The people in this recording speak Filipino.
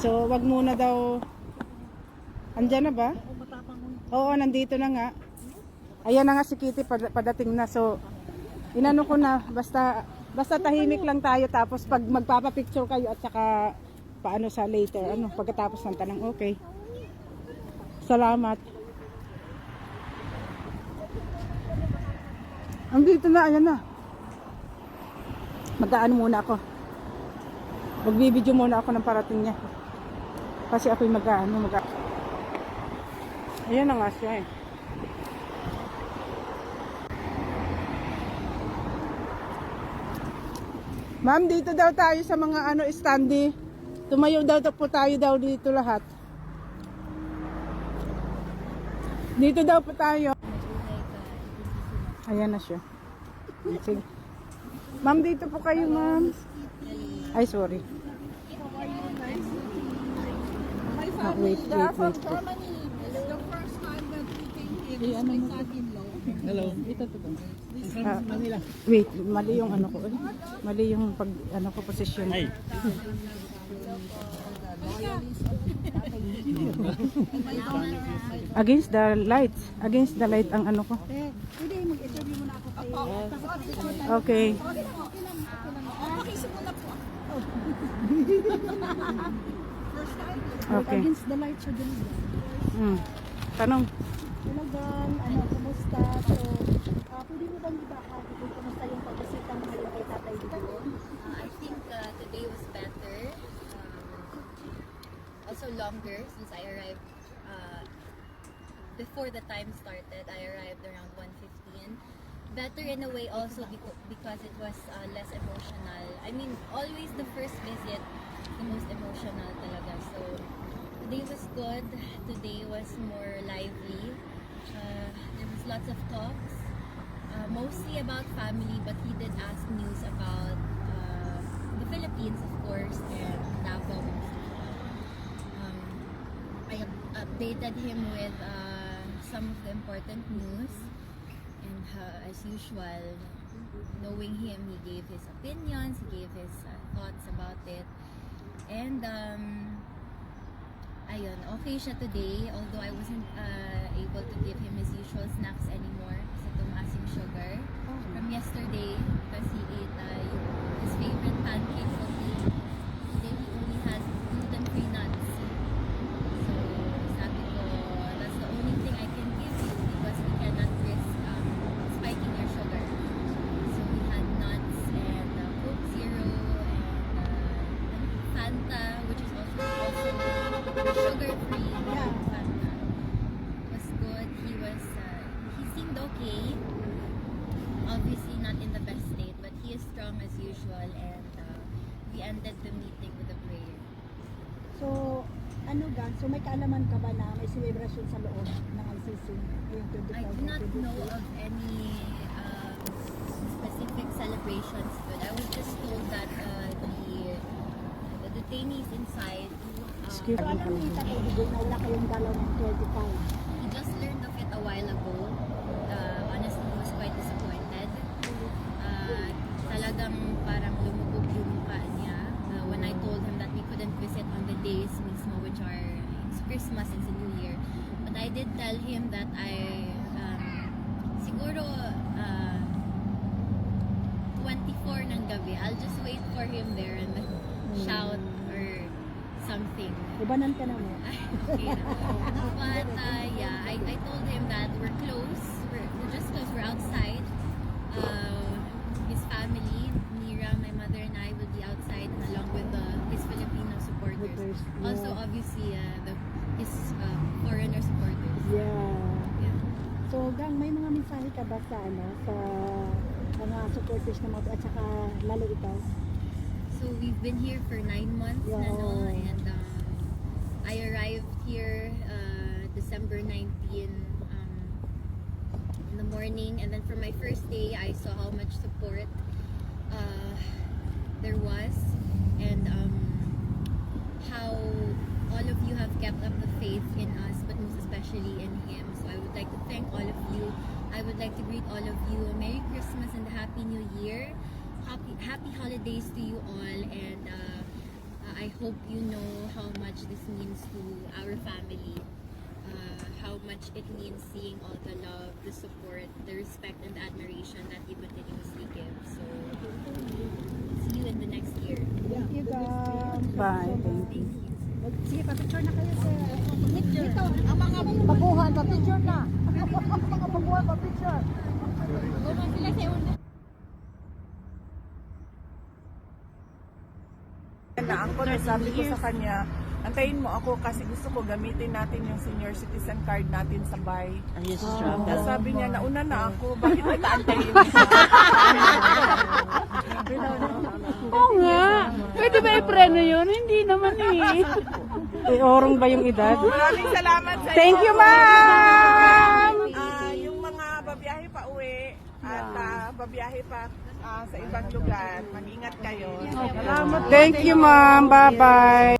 So, wag muna daw. Andyan na ba? Oo, matapang mo. Oo, nandito na nga. Ayan na nga si Kitty, padating na. So, inano ko na, basta tahimik lang tayo. Tapos pag magpapapicture kayo at saka paano sa later, ano, pagkatapos ng tanong, okay. Salamat. Andito na, ayan na. Mag-aano muna ako. Magbibideo muna ako ng parating niya. Kasi ako'y mag-aano. Ayan na nga siya eh. Ma'am, dito daw tayo sa mga ano standee. Tumayo daw po tayo daw dito lahat. Dito daw po tayo. Ayan na siya. Sige. Ma'am, dito po kayo, ma'am. Ay, sorry. Wait. From Germany. It's the first time that we came here. It's my son-in-law. Hello. Ito to. Manila. Wait, mali yung ano ko. Mali yung pag ano ko position. Ay. Against the lights. Against the light ang ano ko. Hindi, mag-interview muna ako kayo. Okay. Pakisip ko na po. First time. Okay. Against the light siya din. Tanong. Talagang, ano, kumusta? So, pwede mo bang ibahagi kung kumusta yung pagbisita mo ngayon kay Tatay Dito? I think today was better. Also longer since I arrived before the time started. I arrived around 1:15. Better in a way also because it was less emotional. I mean, always the first visit, the most emotional talaga. So, today was good. Today was more lively. There was lots of talks. Mostly about family, but he did ask news about the Philippines, of course, and Davao. I updated him with some of the important news, and as usual, knowing him, he gave his opinions, he gave his thoughts about it, and ayun, okay siya today, although I wasn't able to give him his usual snacks anymore kasi tumaas yung sugar from yesterday because he ate his favorite pancake cookie. Today he only has gluten-free nuts. So sabi ko, that's the only thing I can give you because we cannot risk spiking your sugar. So we had nuts and Coke Zero and Fanta, which is also sugar-free. Yeah. Fanta. It was good. He seemed okay. Obviously not in the best state, but he is strong as usual, and we ended the meeting with a prayer. So, ano ga? So, may kaalaman ka ba na may celebration sa loob ng ICC? Ngayong I do not know of any specific celebrations, but I was just told that the detainees inside. Excuse So, alam ni Tatay Dito na wala kayong dalaw ng 25. He just learned of it a while ago. Honestly, he was quite disappointed. Talagang parang lumubog yung mukha niya when I told him that we couldn't visit on the days mismo, which are it's Christmas and the New Year. But I did tell him that siguro 24 ng gabi, I'll just wait for him there and shout or something. Ibanan ka na mo. Okay. But yeah, I told him that we're close. We're just close. We're outside. His family, Mira, my mother, and I will be outside along with his Filipino supporters. Yeah. Also, obviously, his foreigner supporters. Yeah. So, Gang, may mga mensahe ka ba sa mga supporters na mga at saka lalo ikaw? So we've been here for 9 months na, no? And I arrived here December 19 in the morning, and then for my first day I saw how much support there was, and how all of you have kept up the faith in us, but most especially in him. So I would like to thank all of you. I would like to greet all of you a Merry Christmas and a Happy New Year. Happy holidays to you all, and I hope you know how much this means to our family, how much it means seeing all the love, the support, the respect, and the admiration that you continuously give. So, see you in the next year. Thank you, Gang. Bye. Thank you. Sige, pa-picture na kayo sa dito. Ang mga baguhan, pa-picture na. Mga baguhan, pa-picture. Na ako, sabi ko sa kanya, antayin mo ako kasi gusto ko gamitin natin yung senior citizen card natin sa bay. Tapos sabi niya, nauna na ako, bakit kita antayin mo? Oo nga. Pwede ba i-preno yun? Hindi naman eh. Orong ba yung edad? Maraming salamat sa Thank you, ma'am! Yung mga babiyahe pa uwi at babiyahe pa sa ibang lugar, mag-ingat kayo. Thank you, ma'am. Bye-bye.